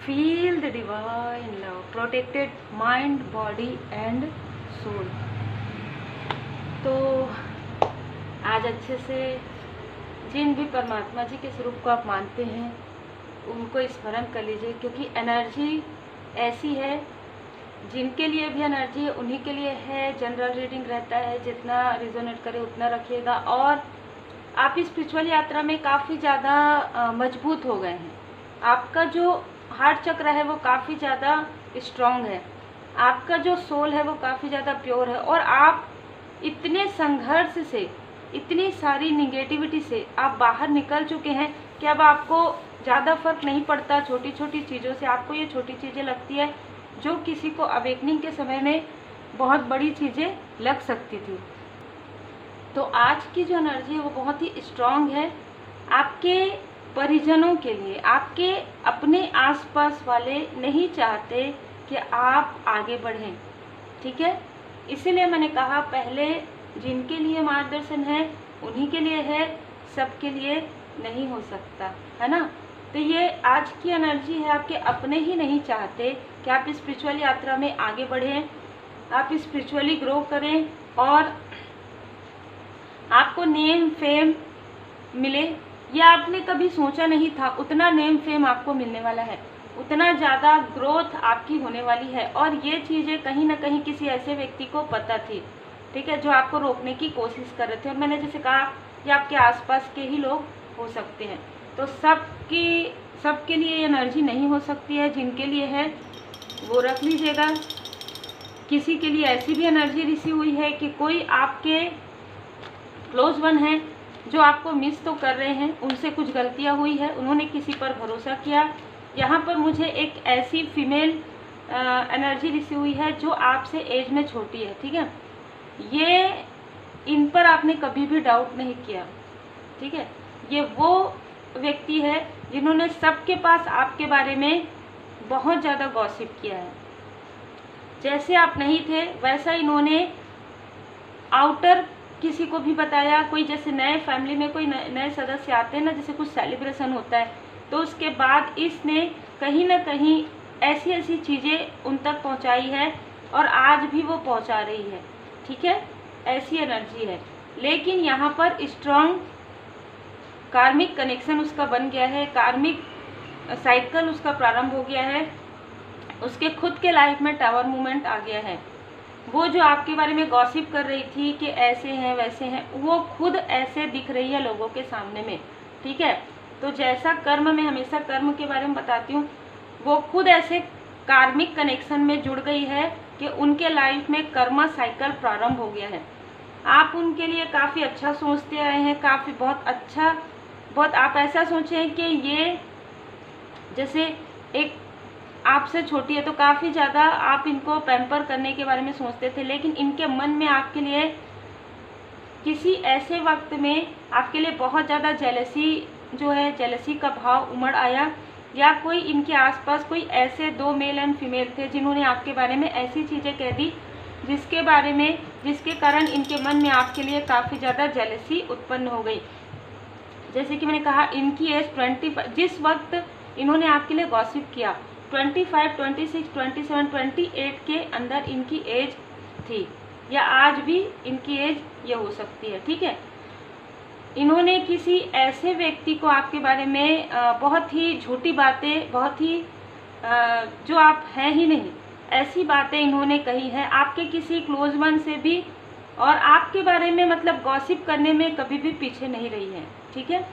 Feel the divine love protected mind body and soul. तो आज अच्छे से जिन भी परमात्मा जी के स्वरूप को आप मानते हैं उनको स्मरण कर लीजिए, क्योंकि एनर्जी ऐसी है, जिनके लिए भी एनर्जी है उन्हीं के लिए है। जनरल रीडिंग रहता है, जितना रिजोनेट करे उतना रखिएगा। और आप इस स्पिरिचुअल यात्रा में काफ़ी ज़्यादा मजबूत हो गए हैं। आपका जो हार्ट चक्र है वो काफ़ी ज़्यादा स्ट्रॉन्ग है, आपका जो सोल है वो काफ़ी ज़्यादा प्योर है, और आप इतने संघर्ष से, इतनी सारी निगेटिविटी से आप बाहर निकल चुके हैं कि अब आपको ज़्यादा फर्क नहीं पड़ता छोटी छोटी चीज़ों से। आपको ये छोटी चीज़ें लगती है जो किसी को अवेकनिंग के समय में बहुत बड़ी चीज़ें लग सकती थी। तो आज की जो एनर्जी है वो बहुत ही स्ट्रॉन्ग है आपके परिजनों के लिए। आपके अपने आसपास वाले नहीं चाहते कि आप आगे बढ़ें, ठीक है। इसीलिए मैंने कहा पहले जिनके लिए मार्गदर्शन है उन्हीं के लिए है, सबके लिए नहीं हो सकता, है ना। तो ये आज की एनर्जी है, आपके अपने ही नहीं चाहते कि आप स्पिरिचुअल यात्रा में आगे बढ़ें, आप स्पिरिचुअली ग्रो करें और आपको नेम फेम मिले। या आपने कभी सोचा नहीं था उतना नेम फेम आपको मिलने वाला है, उतना ज़्यादा ग्रोथ आपकी होने वाली है। और ये चीज़ें कहीं ना कहीं किसी ऐसे व्यक्ति को पता थी, ठीक है, जो आपको रोकने की कोशिश कर रहे थे। और मैंने जैसे कहा कि आपके आसपास के ही लोग हो सकते हैं। तो सबके लिए एनर्जी नहीं हो सकती है, जिनके लिए है वो रख लीजिएगा। किसी के लिए ऐसी भी एनर्जी रिसीव हुई है कि कोई आपके क्लोज वन है जो आपको मिस तो कर रहे हैं, उनसे कुछ गलतियां हुई है, उन्होंने किसी पर भरोसा किया। यहाँ पर मुझे एक ऐसी फीमेल एनर्जी रिसीव हुई है जो आपसे एज में छोटी है, ठीक है। ये इन पर आपने कभी भी डाउट नहीं किया, ठीक है। ये वो व्यक्ति है जिन्होंने सबके पास आपके बारे में बहुत ज़्यादा गॉसिप किया है। जैसे आप नहीं थे वैसा इन्होंने आउटर किसी को भी बताया। कोई जैसे नए फैमिली में कोई नए सदस्य आते हैं ना, जैसे कुछ सेलिब्रेशन होता है, तो उसके बाद इसने कहीं ना कहीं ऐसी ऐसी चीज़ें उन तक पहुंचाई है और आज भी वो पहुंचा रही है, ठीक है। ऐसी एनर्जी है। लेकिन यहाँ पर स्ट्रॉन्ग कार्मिक कनेक्शन उसका बन गया है, कार्मिक साइकिल उसका प्रारंभ हो गया है, उसके खुद के लाइफ में टावर मूवमेंट आ गया है। वो जो आपके बारे में गॉसिप कर रही थी कि ऐसे हैं वैसे हैं, वो खुद ऐसे दिख रही है लोगों के सामने में, ठीक है। तो जैसा कर्म, मैं हमेशा कर्म के बारे में बताती हूँ, वो खुद ऐसे कार्मिक कनेक्शन में जुड़ गई है कि उनके लाइफ में कर्मा साइकिल प्रारंभ हो गया है। आप उनके लिए काफ़ी अच्छा सोचते आए हैं, काफ़ी बहुत अच्छा, बहुत आप ऐसा सोचें कि ये जैसे एक आपसे छोटी है तो काफ़ी ज़्यादा आप इनको पैम्पर करने के बारे में सोचते थे। लेकिन इनके मन में आपके लिए किसी ऐसे वक्त में आपके लिए बहुत ज़्यादा जेलसी जो है, जेलसी का भाव उमड़ आया, या कोई इनके आसपास कोई ऐसे दो मेल एंड फीमेल थे जिन्होंने आपके बारे में ऐसी चीज़ें कह दी जिसके कारण इनके मन में आपके लिए काफ़ी ज़्यादा जेलसी उत्पन्न हो गई। जैसे कि मैंने कहा इनकी एज 25, जिस वक्त इन्होंने आपके लिए गॉसिप किया 25, 26, 27, 28 के अंदर इनकी एज थी, या आज भी इनकी एज ये हो सकती है, ठीक है। इन्होंने किसी ऐसे व्यक्ति को आपके बारे में बहुत ही झूठी बातें, बहुत ही जो आप हैं ही नहीं, ऐसी बातें इन्होंने कही हैं आपके किसी क्लोज वन से भी, और आपके बारे में मतलब गॉसिप करने में कभी भी पीछे नहीं रही है, ठीक है।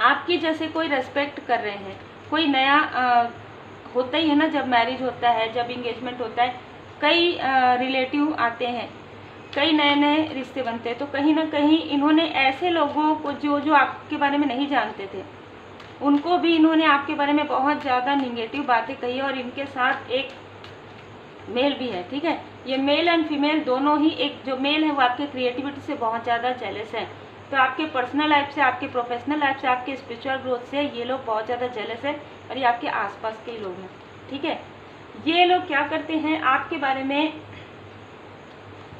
आपकी जैसे कोई रेस्पेक्ट कर रहे हैं, कोई नया होता ही है ना, जब मैरिज होता है, जब इंगेजमेंट होता है, कई रिलेटिव आते हैं, कई नए नए रिश्ते बनते हैं। तो कहीं ना कहीं इन्होंने ऐसे लोगों को जो आपके बारे में नहीं जानते थे, उनको भी इन्होंने आपके बारे में बहुत ज़्यादा निगेटिव बातें कही। और इनके साथ एक मेल भी है, ठीक है। ये मेल एंड फीमेल दोनों ही, एक जो मेल है वो आपके क्रिएटिविटी से बहुत ज़्यादा जेलस है। तो आपके पर्सनल लाइफ से, आपके प्रोफेशनल लाइफ से, आपके स्पिरिचुअल ग्रोथ से ये लोग बहुत ज़्यादा जेलस है, और ये आपके आसपास के ही लोग हैं, ठीक है। ये लोग क्या करते हैं, आपके बारे में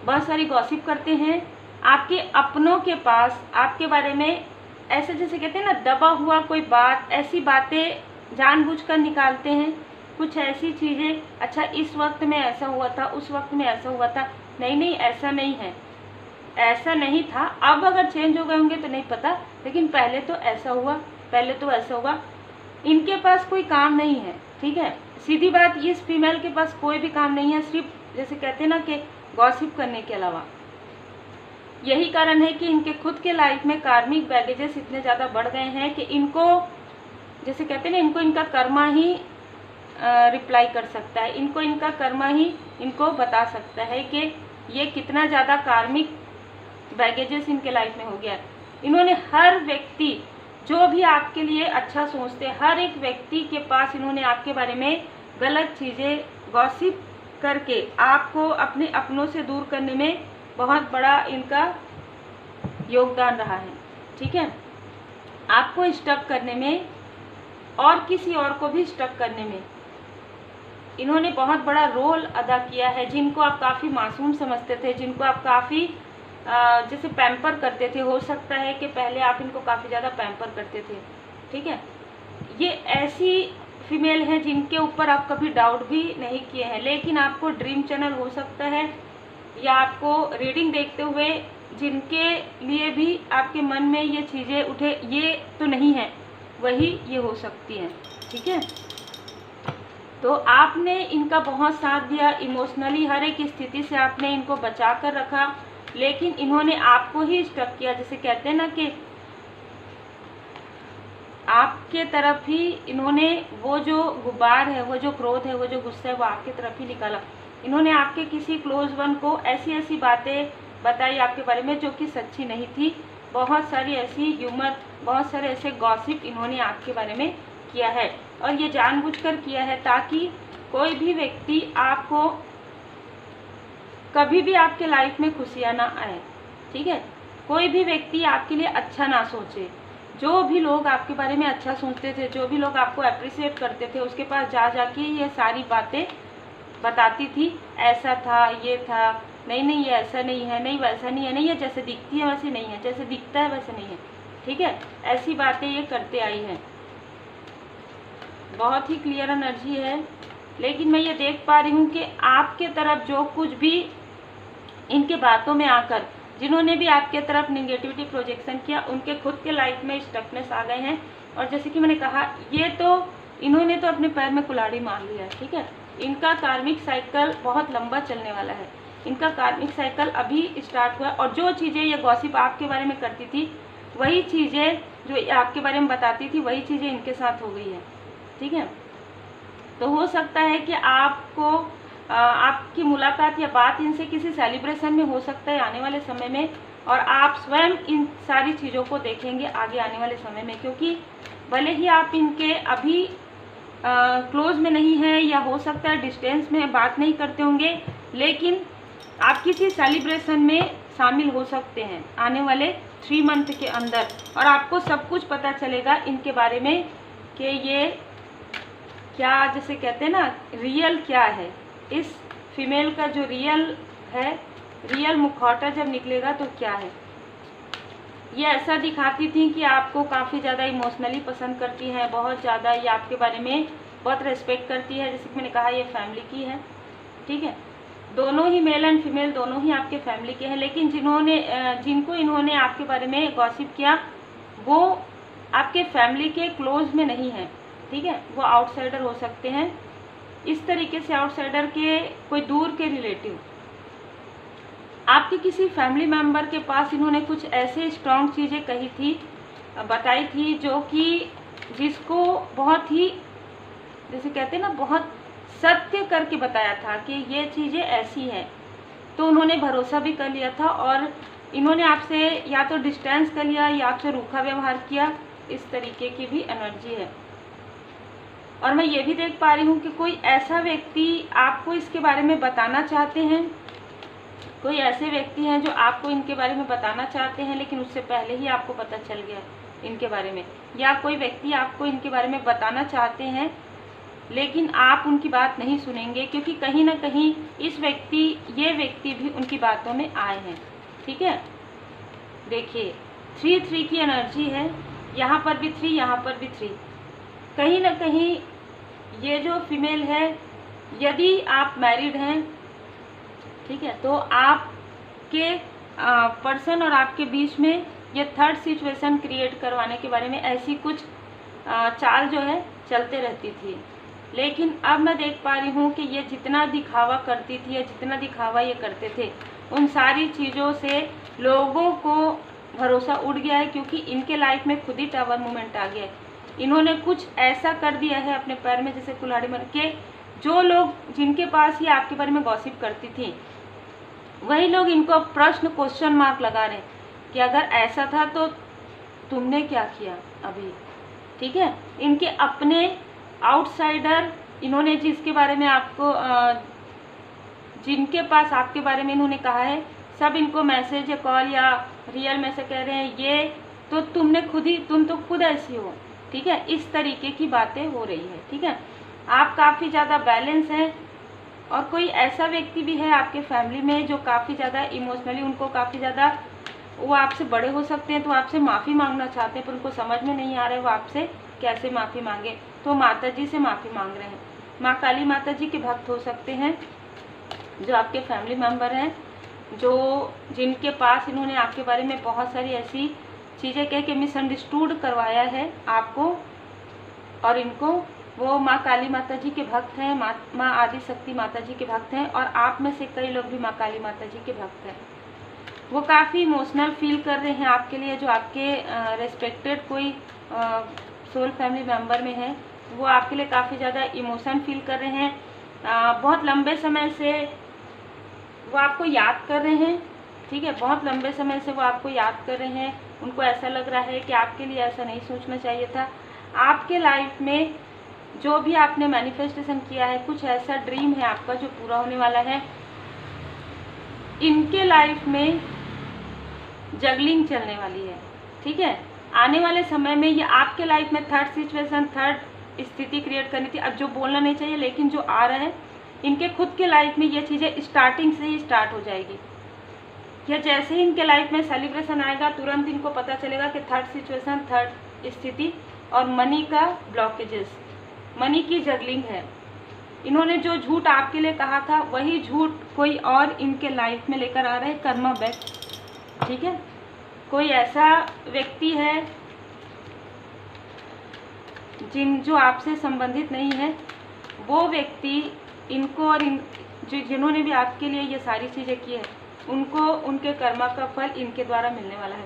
बहुत सारी गॉसिप करते हैं। आपके अपनों के पास आपके बारे में ऐसे जैसे कहते हैं ना, दबा हुआ कोई बात, ऐसी बातें जानबूझकर निकालते हैं कुछ ऐसी चीज़ें, अच्छा इस वक्त में ऐसा हुआ था, उस वक्त में ऐसा हुआ था, नहीं नहीं ऐसा नहीं है, ऐसा नहीं था, अब अगर चेंज हो गए होंगे तो नहीं पता, लेकिन पहले तो ऐसा हुआ, पहले तो ऐसा हुआ। इनके पास कोई काम नहीं है, ठीक है, सीधी बात, इस फीमेल के पास कोई भी काम नहीं है, सिर्फ जैसे कहते हैं ना कि गॉसिप करने के अलावा। यही कारण है कि इनके खुद के लाइफ में कार्मिक बैगेजेस इतने ज़्यादा बढ़ गए हैं कि इनको जैसे कहते हैं ना, इनको इनका कर्मा ही रिप्लाई कर सकता है, इनको इनका कर्मा ही इनको बता सकता है कि ये कितना ज़्यादा कार्मिक बैगेजेस इनके लाइफ में हो गया है। इन्होंने हर व्यक्ति जो भी आपके लिए अच्छा सोचते हैं, हर एक व्यक्ति के पास इन्होंने आपके बारे में गलत चीज़ें गॉसिप करके आपको अपने अपनों से दूर करने में बहुत बड़ा इनका योगदान रहा है, ठीक है, आपको स्टक करने में और किसी और को भी स्टक करने में इन्होंने बहुत बड़ा रोल अदा किया है। जिनको आप काफ़ी मासूम समझते थे, जिनको आप काफ़ी जैसे पैम्पर करते थे, हो सकता है कि पहले आप इनको काफ़ी ज़्यादा पैम्पर करते थे, ठीक है, ये ऐसी फीमेल हैं जिनके ऊपर आप कभी डाउट भी नहीं किए हैं, लेकिन आपको ड्रीम चैनल हो सकता है या आपको रीडिंग देखते हुए जिनके लिए भी आपके मन में ये चीज़ें उठे, ये तो नहीं है, वही ये हो सकती हैं, ठीक है। तो आपने इनका बहुत साथ दिया इमोशनली, हर एक स्थिति से आपने इनको बचा कर रखा, लेकिन इन्होंने आपको ही स्टक किया। जैसे कहते हैं ना कि आपके तरफ ही इन्होंने वो जो गुबार है, वो जो क्रोध है, वो जो गुस्सा है, वो आपके तरफ ही निकाला। इन्होंने आपके किसी क्लोज वन को ऐसी ऐसी बातें बताई आपके बारे में जो कि सच्ची नहीं थी, बहुत सारी ऐसी ह्यूमर, बहुत सारे ऐसे गॉसिप इन्होंने आपके बारे में किया है, और ये जानबूझकर किया है ताकि कोई भी व्यक्ति आपको कभी भी आपके लाइफ में खुशियाँ ना आए, ठीक है, कोई भी व्यक्ति आपके लिए अच्छा ना सोचे। जो भी लोग आपके बारे में अच्छा सोचते थे, जो भी लोग आपको अप्रिशिएट करते थे, उसके पास जा जाके ये सारी बातें बताती थी, ऐसा था, ये था, नहीं नहीं ये ऐसा नहीं है, नहीं वैसा नहीं है, नहीं ये जैसे दिखती है वैसे नहीं है, जैसे दिखता है वैसे नहीं है, ठीक है, ऐसी बातें ये करते आई हैं। बहुत ही क्लियर एनर्जी है, लेकिन मैं ये देख पा रही हूँ कि आपके तरफ जो कुछ भी इनके बातों में आकर जिन्होंने भी आपके तरफ नेगेटिविटी प्रोजेक्शन किया, उनके खुद के लाइफ में स्टकनेस आ गए हैं। और जैसे कि मैंने कहा, ये तो इन्होंने तो अपने पैर में कुल्हाड़ी मार लिया है, ठीक है, इनका कार्मिक साइकिल बहुत लंबा चलने वाला है, इनका कार्मिक साइकिल अभी स्टार्ट हुआ, और जो चीज़ें ये गॉसिप आपके बारे में करती थी, वही चीज़ें जो आपके बारे में बताती थी, वही चीज़ें इनके साथ हो गई है, ठीक है। तो हो सकता है कि आपको आपकी मुलाकात या बात इनसे किसी सेलिब्रेशन में हो सकता है आने वाले समय में, और आप स्वयं इन सारी चीज़ों को देखेंगे आगे आने वाले समय में, क्योंकि भले ही आप इनके अभी क्लोज में नहीं हैं, या हो सकता है डिस्टेंस में बात नहीं करते होंगे, लेकिन आप किसी सेलिब्रेशन में शामिल हो सकते हैं आने वाले 3 मंथ के अंदर, और आपको सब कुछ पता चलेगा इनके बारे में कि ये क्या, जैसे कहते हैं ना, रियल क्या है, इस फीमेल का जो रियल है, रियल मुखौटा जब निकलेगा तो क्या है। ये ऐसा दिखाती थी कि आपको काफ़ी ज़्यादा इमोशनली पसंद करती हैं, बहुत ज़्यादा ये आपके बारे में बहुत रेस्पेक्ट करती है। जैसे कि मैंने कहा, ये फैमिली की है, ठीक है, दोनों ही मेल एंड फीमेल दोनों ही आपके फैमिली के हैं, लेकिन जिनको इन्होंने आपके बारे में गॉसिप किया, वो आपके फैमिली के क्लोज में नहीं है, ठीक है, वो आउटसाइडर हो सकते हैं। इस तरीके से आउटसाइडर के कोई दूर के रिलेटिव आपके किसी फैमिली मेम्बर के पास इन्होंने कुछ ऐसे स्ट्रॉन्ग चीज़ें कही थी, बताई थी, जो कि जिसको बहुत ही, जैसे कहते हैं ना, बहुत सत्य करके बताया था कि ये चीज़ें ऐसी हैं, तो उन्होंने भरोसा भी कर लिया था, और इन्होंने आपसे या तो डिस्टेंस कर लिया या आपसे रूखा व्यवहार किया, इस तरीके की भी एनर्जी है। और मैं ये भी देख पा रही हूँ कि कोई ऐसा व्यक्ति आपको इसके बारे में बताना चाहते हैं, कोई ऐसे व्यक्ति हैं जो आपको इनके बारे में बताना चाहते हैं, लेकिन उससे पहले ही आपको पता चल गया इनके बारे में, या कोई व्यक्ति आपको इनके बारे में बताना चाहते हैं, लेकिन आप उनकी बात नहीं सुनेंगे, क्योंकि कहीं ना कहीं ये व्यक्ति भी उनकी बातों में आए हैं, ठीक है। देखिए 3-3 की एनर्जी है, यहाँ पर भी 3, यहाँ पर भी 3, कहीं ना कहीं ये जो फीमेल है, यदि आप मैरिड हैं, ठीक है, तो आपके पर्सन और आपके बीच में ये थर्ड सिचुएशन क्रिएट करवाने के बारे में ऐसी कुछ चाल जो है चलते रहती थी। लेकिन अब मैं देख पा रही हूँ कि ये जितना दिखावा करती थी या जितना दिखावा ये करते थे, उन सारी चीज़ों से लोगों को भरोसा उड़ गया है, क्योंकि इनके लाइफ में खुद ही टावर मूवमेंट आ गया है। इन्होंने कुछ ऐसा कर दिया है अपने पैर में जैसे कुल्हाड़ी मार के, जो लोग जिनके पास ही आपके बारे में गॉसिप करती थी, वही लोग इनको प्रश्न क्वेश्चन मार्क लगा रहे हैं कि अगर ऐसा था तो तुमने क्या किया अभी, ठीक है। इनके अपने आउटसाइडर, इन्होंने जिसके बारे में आपको जिनके पास आपके बारे में इन्होंने कहा है, सब इनको मैसेज या कॉल या रियल में से कह रहे हैं ये तो तुमने खुद ही, तुम तो खुद ऐसी हो, ठीक है। इस तरीके की बातें हो रही है, ठीक है। आप काफ़ी ज़्यादा बैलेंस हैं, और कोई ऐसा व्यक्ति भी है आपके फैमिली में जो काफ़ी ज़्यादा इमोशनली, उनको काफ़ी ज़्यादा, वो आपसे बड़े हो सकते हैं तो आपसे माफ़ी मांगना चाहते हैं, पर उनको समझ में नहीं आ रहा है वो आपसे कैसे माफ़ी मांगे, तो माता जी से माफ़ी मांग रहे हैं। माँ काली माता जी के भक्त हो सकते हैं जो आपके फैमिली मेम्बर हैं, जो जिनके पास इन्होंने आपके बारे में बहुत सारी ऐसी चीज़ें कह के मिसअंडरस्टूड करवाया है आपको, और इनको वो माँ काली माता जी के भक्त हैं, माँ आदि शक्ति माता जी के भक्त हैं, और आप में से कई लोग भी माँ काली माता जी के भक्त हैं। वो काफ़ी इमोशनल फील कर रहे हैं आपके लिए, जो आपके रेस्पेक्टेड कोई सोल फैमिली मेम्बर में है, वो आपके लिए काफ़ी ज़्यादा इमोशन फील कर रहे हैं। बहुत लंबे समय से वो आपको याद कर रहे हैं, ठीक है, बहुत लंबे समय से वो आपको याद कर रहे हैं। उनको ऐसा लग रहा है कि आपके लिए ऐसा नहीं सोचना चाहिए था। आपके लाइफ में जो भी आपने मैनिफेस्टेशन किया है, कुछ ऐसा ड्रीम है आपका जो पूरा होने वाला है। इनके लाइफ में जगलिंग चलने वाली है, ठीक है। आने वाले समय में ये आपके लाइफ में थर्ड सिचुएशन, थर्ड स्थिति क्रिएट करनी थी, अब जो बोलना नहीं चाहिए लेकिन जो आ रहा है, इनके खुद के लाइफ में ये चीज़ें स्टार्टिंग से ही स्टार्ट हो जाएगी। या जैसे ही इनके लाइफ में सेलिब्रेशन आएगा, तुरंत इनको पता चलेगा कि थर्ड सिचुएशन, थर्ड स्थिति और मनी का ब्लॉकेजेस, मनी की जगलिंग है। इन्होंने जो झूठ आपके लिए कहा था, वही झूठ कोई और इनके लाइफ में लेकर आ रहा है, कर्मा बैक, ठीक है। कोई ऐसा व्यक्ति है जो आपसे संबंधित नहीं है, वो व्यक्ति इनको और जिन्होंने भी आपके लिए ये सारी चीज़ें की है, उनको उनके कर्मा का फल इनके द्वारा मिलने वाला है।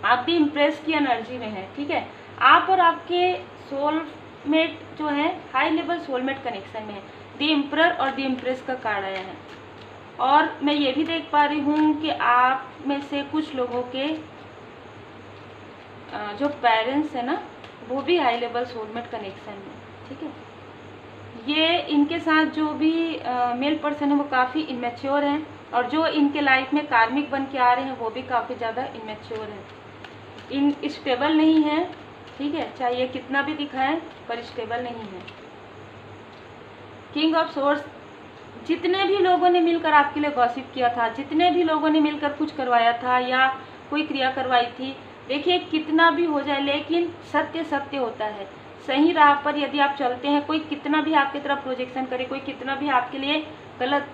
आप भी इम्प्रेस की एनर्जी में है, ठीक है। आप और आपके सोलमेट जो है हाई लेवल सोलमेट कनेक्शन में है। द एम्परर और द इम्प्रेस का कार्ड आया है, और मैं ये भी देख पा रही हूँ कि आप में से कुछ लोगों के जो पेरेंट्स है ना, वो भी हाई लेवल सोलमेट कनेक्शन में, ठीक है। ये इनके साथ जो भी मेल पर्सन है वो काफ़ी इमेच्योर हैं, और जो इनके लाइफ में कार्मिक बन के आ रहे हैं वो भी काफ़ी ज़्यादा इमेच्योर हैं। इन स्टेबल नहीं है, ठीक है, चाहे ये कितना भी दिखाएं पर स्टेबल नहीं है। किंग ऑफ सोर्स, जितने भी लोगों ने मिलकर आपके लिए गॉसिप किया था, जितने भी लोगों ने मिलकर कुछ करवाया था या कोई क्रिया करवाई थी, देखिए कितना भी हो जाए लेकिन सत्य सत्य होता है। सही राह पर यदि आप चलते हैं, कोई कितना भी आपकी तरफ प्रोजेक्शन करे, कोई कितना भी आपके लिए गलत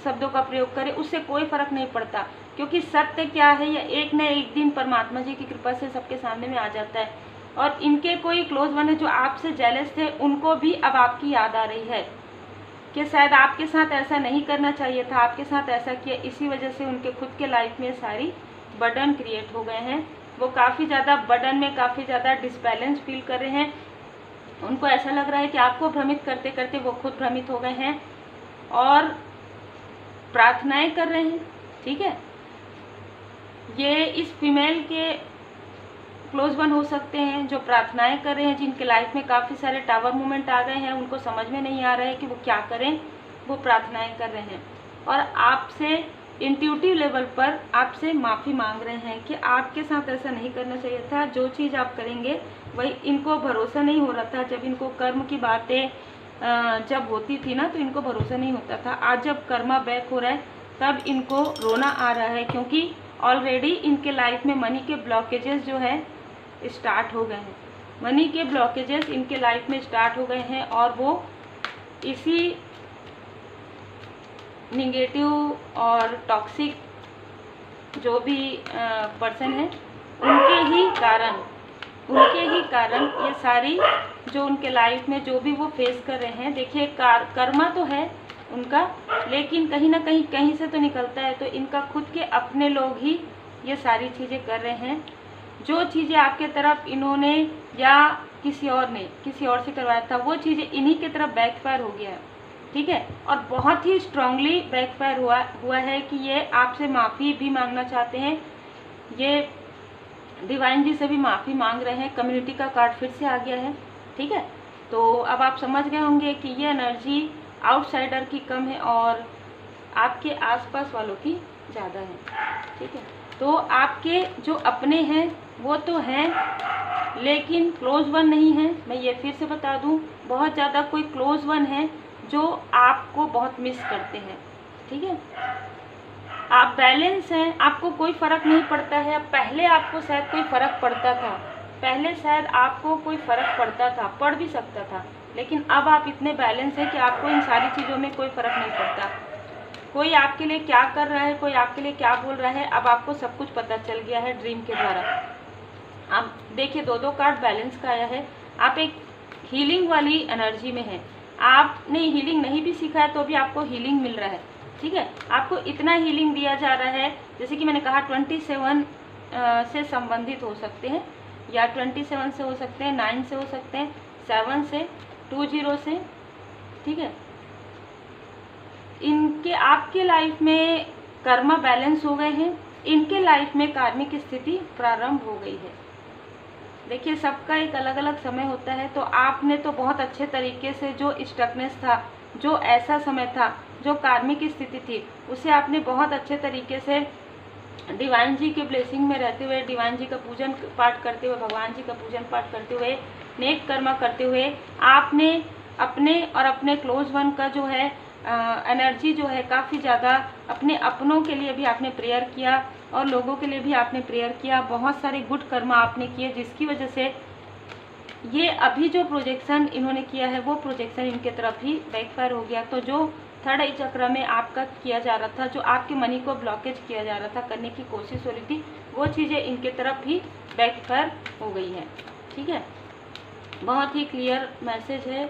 शब्दों का प्रयोग करे, उससे कोई फर्क नहीं पड़ता, क्योंकि सत्य क्या है, यह एक न एक दिन परमात्मा जी की कृपा से सबके सामने में आ जाता है। और इनके कोई क्लोज वन है जो आपसे जेलस थे, उनको भी अब आपकी याद आ रही है कि शायद आपके साथ ऐसा नहीं करना चाहिए था, आपके साथ ऐसा किया, इसी वजह से उनके खुद के लाइफ में सारी बर्डन क्रिएट हो गए हैं। वो काफ़ी ज़्यादा बर्डन में, काफ़ी ज़्यादा डिसबैलेंस फील कर रहे हैं। उनको ऐसा लग रहा है कि आपको भ्रमित करते करते वो खुद भ्रमित हो गए हैं और प्रार्थनाएं कर रहे हैं, ठीक है। ये इस फीमेल के क्लोज वन हो सकते हैं जो प्रार्थनाएं कर रहे हैं, जिनके लाइफ में काफ़ी सारे टावर मूवमेंट आ गए हैं, उनको समझ में नहीं आ रहा है कि वो क्या करें, वो प्रार्थनाएं कर रहे हैं और आपसे इंट्यूटिव लेवल पर आपसे माफ़ी मांग रहे हैं कि आपके साथ ऐसा नहीं करना चाहिए था। जो चीज़ आप करेंगे वही, इनको भरोसा नहीं हो रहा था जब इनको कर्म की बातें जब होती थी ना, तो इनको भरोसा नहीं होता था। आज जब कर्मा बैक हो रहा है तब इनको रोना आ रहा है, क्योंकि ऑलरेडी इनके लाइफ में मनी के ब्लॉकेजेस जो है स्टार्ट हो गए हैं। मनी के ब्लॉकेजेस इनके लाइफ में स्टार्ट हो गए हैं और वो इसी निगेटिव और टॉक्सिक जो भी पर्सन है उनके ही कारण ये सारी जो उनके लाइफ में जो भी वो फेस कर रहे हैं, देखिए कर्मा तो है उनका, लेकिन कहीं ना कहीं से तो निकलता है। तो इनका खुद के अपने लोग ही ये सारी चीज़ें कर रहे हैं। जो चीज़ें आपके तरफ इन्होंने या किसी और से करवाया था, वो चीज़ें इन्हीं की तरफ बैकफायर हो गया है, ठीक है। और बहुत ही स्ट्रांगली बैकफायर हुआ है कि ये आपसे माफ़ी भी मांगना चाहते हैं, ये डिवाइन जी से भी माफ़ी मांग रहे हैं। कम्युनिटी का कार्ड फिर से आ गया है, ठीक है। तो अब आप समझ गए होंगे कि ये एनर्जी आउटसाइडर की कम है और आपके आसपास वालों की ज़्यादा है, ठीक है। तो आपके जो अपने हैं वो तो हैं, लेकिन क्लोज वन नहीं है। मैं ये फिर से बता दूं, बहुत ज़्यादा कोई क्लोज वन है जो आपको बहुत मिस करते हैं, ठीक है। आप बैलेंस हैं, आपको कोई फ़र्क नहीं पड़ता है। पहले आपको शायद कोई फ़र्क पड़ता था, पड़ भी सकता था, लेकिन अब आप इतने बैलेंस हैं कि आपको इन सारी चीज़ों में कोई फ़र्क नहीं पड़ता। कोई आपके लिए क्या कर रहा है, कोई आपके लिए क्या बोल रहा है, अब आपको सब कुछ पता चल गया है ड्रीम के द्वारा। आप देखिए 2 कार्ड बैलेंस का आया है। आप एक हीलिंग वाली एनर्जी में हैं। आपने हीलिंग नहीं भी सीखा है तो भी आपको हीलिंग मिल रहा है, ठीक है। आपको इतना हीलिंग दिया जा रहा है, जैसे कि मैंने कहा 27 से संबंधित हो सकते हैं, या 27 से हो सकते हैं, 9 से हो सकते हैं, 7 से, 20 से, ठीक है। इनके आपके लाइफ में कर्मा बैलेंस हो गए हैं, इनके लाइफ में कार्मिक स्थिति प्रारंभ हो गई है। देखिए सबका एक अलग अलग समय होता है, तो आपने तो बहुत अच्छे तरीके से जो स्टकनेस था, जो ऐसा समय था, जो कार्मिक स्थिति थी, उसे आपने बहुत अच्छे तरीके से डिवाइन जी के ब्लेसिंग में रहते हुए, डिवाइन जी का पूजन पाठ करते हुए, भगवान जी का पूजन पाठ करते हुए, नेक कर्मा करते हुए, आपने अपने और अपने क्लोज वन का जो है एनर्जी जो है काफ़ी ज़्यादा, अपने अपनों के लिए भी आपने प्रेयर किया और लोगों के लिए भी आपने प्रेयर किया। बहुत सारे गुड कर्मा आपने किए, जिसकी वजह से ये अभी जो प्रोजेक्शन इन्होंने किया है वो प्रोजेक्शन इनके तरफ ही बैकफायर हो गया। तो जो थर्ड आई चक्र में आपका किया जा रहा था, जो आपके मनी को ब्लॉकेज किया जा रहा था, करने की कोशिश हो रही थी, वो चीज़ें इनके तरफ ही बैकफायर हो गई है, ठीक है। बहुत ही क्लियर मैसेज है।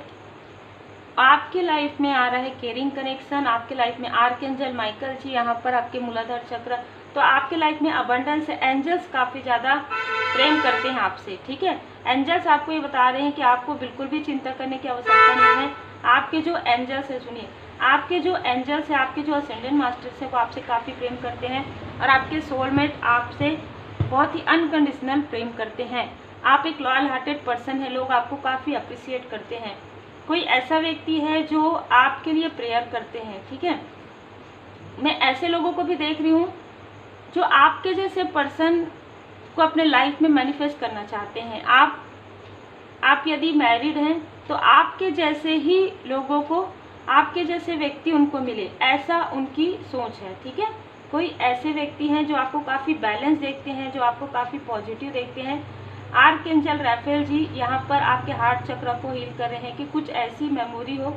आपके लाइफ में आ रहा है केयरिंग कनेक्शन, आपके लाइफ में आर्कएंजल माइकल जी यहाँ पर आपके मूलाधार चक्र, तो आपके लाइफ में अबंडेंस है। एंजल्स काफ़ी ज़्यादा प्रेम करते हैं आपसे, ठीक है। एंजल्स आपको ये बता रहे हैं कि आपको बिल्कुल भी चिंता करने की आवश्यकता नहीं है। आपके जो एंजल्स है, सुनिए, आपके जो एंजल्स है, आपके जो असेंडेंट मास्टर्स है, वो आपसे काफ़ी प्रेम करते हैं और आपके सोलमेट आपसे बहुत ही अनकंडीशनल प्रेम करते हैं। आप एक लॉयल हार्टेड पर्सन है, लोग आपको काफ़ी अप्रिशिएट करते हैं। कोई ऐसा व्यक्ति है जो आपके लिए प्रेयर करते हैं, ठीक है। मैं ऐसे लोगों को भी देख रही हूँ जो आपके जैसे पर्सन को अपने लाइफ में मैनिफेस्ट करना चाहते हैं। आप यदि मैरिड हैं तो आपके जैसे ही लोगों को, आपके जैसे व्यक्ति उनको मिले, ऐसा उनकी सोच है, ठीक है। कोई ऐसे व्यक्ति हैं जो आपको काफ़ी बैलेंस देखते हैं, जो आपको काफ़ी पॉजिटिव देखते हैं। आर्कएंजल राफेल जी यहाँ पर आपके हार्ट चक्र को हील कर रहे हैं कि कुछ ऐसी मेमोरी हो।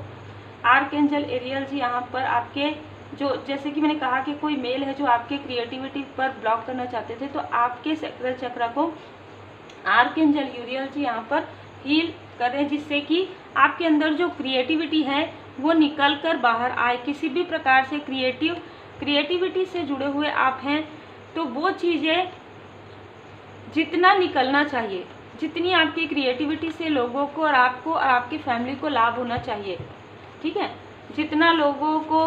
आर्कएंजल एरियल जी यहाँ पर आपके जो, जैसे कि मैंने कहा कि कोई मेल है जो आपके क्रिएटिविटी पर ब्लॉक करना चाहते थे, तो आपके सैक्रल चक्र को आर्कएंजल यूरियल जी यहाँ पर हील कर रहे हैं, जिससे कि आपके अंदर जो क्रिएटिविटी है वो निकल कर बाहर आए। किसी भी प्रकार से क्रिएटिविटी से जुड़े हुए आप हैं तो वो चीज़ें जितना निकलना चाहिए, जितनी आपकी क्रिएटिविटी से लोगों को और आपको और आपकी फैमिली को लाभ होना चाहिए, ठीक है। जितना लोगों को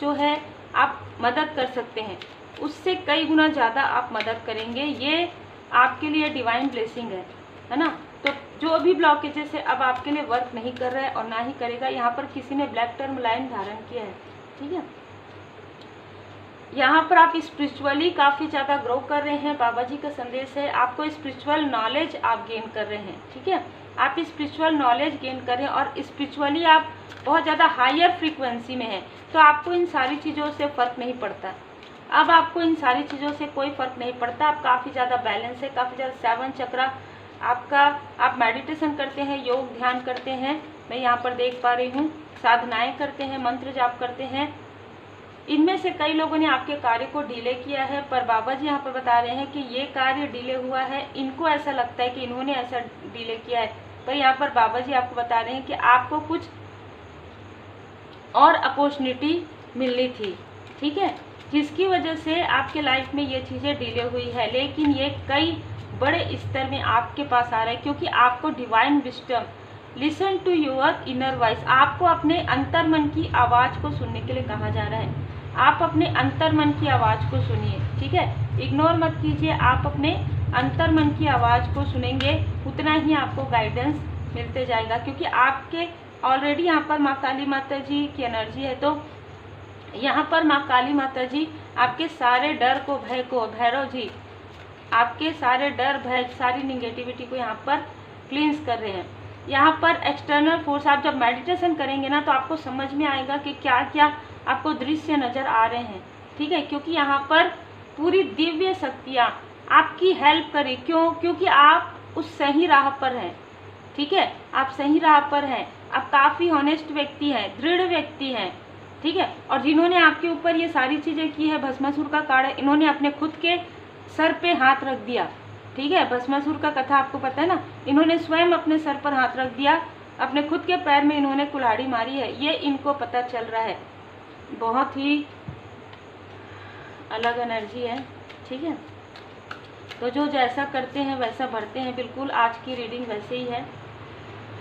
जो है आप मदद कर सकते हैं, उससे कई गुना ज़्यादा आप मदद करेंगे। ये आपके लिए डिवाइन ब्लेसिंग है ना। तो जो भी ब्लॉकेजेस है अब आपके लिए वर्क नहीं कर रहा है और ना ही करेगा। यहाँ पर किसी ने ब्लैक टर्म लाइन धारण किया है, ठीक है। यहाँ पर आप स्पिरिचुअली काफ़ी ज़्यादा ग्रो कर रहे हैं। बाबा जी का संदेश है, आपको स्पिरिचुअल नॉलेज आप गेन कर रहे हैं, ठीक है। आप स्पिरिचुअल नॉलेज गेन कर रहे हैं और स्पिरिचुअली आप बहुत ज़्यादा हायर फ्रीक्वेंसी में हैं, तो आपको इन सारी चीज़ों से फ़र्क नहीं पड़ता। अब आपको इन सारी चीज़ों से कोई फ़र्क नहीं पड़ता। आप काफ़ी ज़्यादा बैलेंस है, काफ़ी ज़्यादा 7 चक्र आपका, आप मेडिटेशन करते हैं, योग ध्यान करते हैं, मैं यहाँ पर देख पा रही हूँ, साधनाएं करते हैं, मंत्र जाप करते हैं। इनमें से कई लोगों ने आपके कार्य को डिले किया है, पर बाबा जी यहाँ पर बता रहे हैं कि ये कार्य डिले हुआ है, इनको ऐसा लगता है कि इन्होंने ऐसा डिले किया है, पर यहाँ पर बाबा जी आपको बता रहे हैं कि आपको कुछ और अपॉर्चुनिटी मिलनी थी, ठीक है, जिसकी वजह से आपके लाइफ में ये चीज़ें डिले हुई है, लेकिन ये कई बड़े स्तर में आपके पास आ रहा है, क्योंकि आपको divine wisdom, listen to your inner voice, आपको अपने अंतर मन की आवाज़ को सुनने के लिए कहा जा रहा है। आप अपने अंतर मन की आवाज़ को सुनिए, ठीक है, इग्नोर मत कीजिए, आप अपने अंतर मन की आवाज़ को सुनेंगे, उतना ही आपको गाइडेंस मिलते जाएगा, क्योंकि आपके ऑलरेडी यहाँ पर माँ काली माता जी की एनर्जी है। तो यहाँ पर माँ काली माता जी आपके सारे डर को, भय को, भैरव जी आपके सारे डर, भय, सारी निगेटिविटी को यहाँ पर क्लींस कर रहे हैं। यहाँ पर एक्सटर्नल फोर्स, आप जब मेडिटेशन करेंगे ना तो आपको समझ में आएगा कि क्या क्या आपको दृश्य नज़र आ रहे हैं, ठीक है, क्योंकि यहाँ पर पूरी दिव्य शक्तियाँ आपकी हेल्प करें। क्यों? क्योंकि आप उस सही राह पर हैं, ठीक है, आप सही राह पर हैं, आप काफ़ी ऑनेस्ट व्यक्ति हैं, दृढ़ व्यक्ति हैं, ठीक है, और जिन्होंने आपके ऊपर ये सारी चीज़ें की है, भस्मासुर का काढ़ा, इन्होंने अपने खुद के सर पे हाथ रख दिया, ठीक है, भस्मासुर का कथा आपको पता है ना, इन्होंने स्वयं अपने सर पर हाथ रख दिया, अपने खुद के पैर में इन्होंने कुल्हाड़ी मारी है, ये इनको पता चल रहा है। बहुत ही अलग एनर्जी है, ठीक है, तो जो जैसा करते हैं वैसा बढ़ते हैं, बिल्कुल आज की रीडिंग वैसे ही है।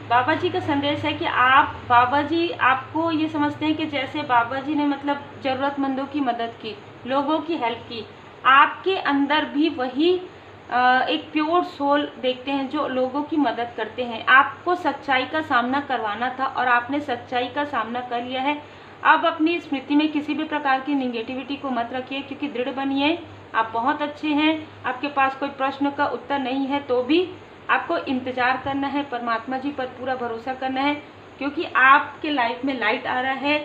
बाबा जी का संदेश है कि आप, बाबा जी आपको ये समझते हैं कि जैसे बाबा जी ने मतलब ज़रूरतमंदों की मदद की, लोगों की हेल्प की, आपके अंदर भी वही एक प्योर सोल देखते हैं जो लोगों की मदद करते हैं। आपको सच्चाई का सामना करवाना था और आपने सच्चाई का सामना कर लिया है। अब अपनी स्मृति में किसी भी प्रकार की निगेटिविटी को मत रखिए, क्योंकि दृढ़ बनिए, आप बहुत अच्छे हैं। आपके पास कोई प्रश्न का उत्तर नहीं है तो भी आपको इंतज़ार करना है, परमात्मा जी पर पूरा भरोसा करना है, क्योंकि आपके लाइफ में लाइट आ रहा है।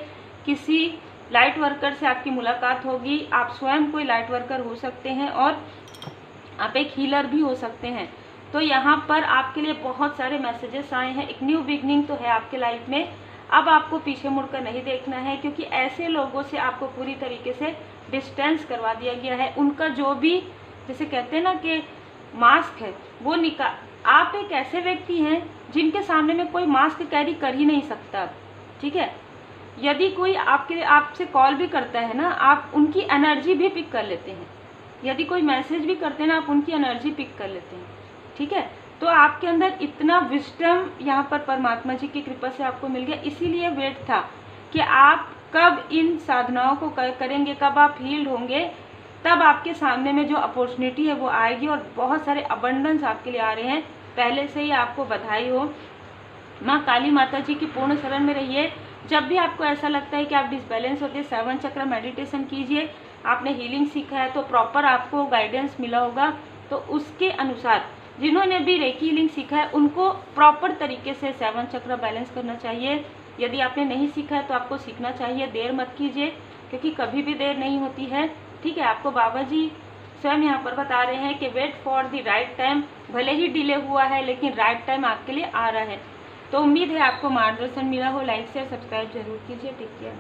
किसी लाइट वर्कर से आपकी मुलाकात होगी, आप स्वयं कोई लाइट वर्कर हो सकते हैं और आप एक हीलर भी हो सकते हैं। तो यहाँ पर आपके लिए बहुत सारे मैसेजेस आए हैं, एक न्यू बिगनिंग तो है आपके लाइफ में। अब आपको पीछे मुड़कर नहीं देखना है, क्योंकि ऐसे लोगों से आपको पूरी तरीके से डिस्टेंस करवा दिया गया है। उनका जो भी, जैसे कहते हैं ना कि मास्क है, वो आप एक ऐसे व्यक्ति हैं जिनके सामने में कोई मास्क कैरी कर ही नहीं सकता, ठीक है। यदि कोई आपसे कॉल भी करता है ना, आप उनकी एनर्जी भी पिक कर लेते हैं। यदि कोई मैसेज भी करते हैं ना, आप उनकी एनर्जी पिक कर लेते हैं, ठीक है। तो आपके अंदर इतना विजडम यहाँ पर परमात्मा जी की कृपा से आपको मिल गया। इसीलिए वेट था कि आप कब इन साधनाओं को करेंगे, कब आप हील्ड होंगे, तब आपके सामने में जो अपॉर्चुनिटी है वो आएगी और बहुत सारे अबंडेंस आपके लिए आ रहे हैं। पहले से ही आपको बधाई हो। माँ काली माता जी की पूर्ण शरण में रहिए। जब भी आपको ऐसा लगता है कि आप डिसबैलेंस होते हैं, 7 चक्र मेडिटेशन कीजिए। आपने हीलिंग सीखा है तो प्रॉपर आपको गाइडेंस मिला होगा, तो उसके अनुसार जिन्होंने भी रेकी हीलिंग सीखा है उनको प्रॉपर तरीके से 7 चक्र बैलेंस करना चाहिए। यदि आपने नहीं सीखा है तो आपको सीखना चाहिए, देर मत कीजिए, क्योंकि कभी भी देर नहीं होती है, ठीक है। आपको बाबा जी स्वयं यहाँ पर बता रहे हैं कि wait for the right time, भले ही डिले हुआ है लेकिन राइट टाइम आपके लिए आ रहा है। तो उम्मीद है आपको मार्गदर्शन मिला हो। लाइक शेयर सब्सक्राइब जरूर कीजिए। Take care.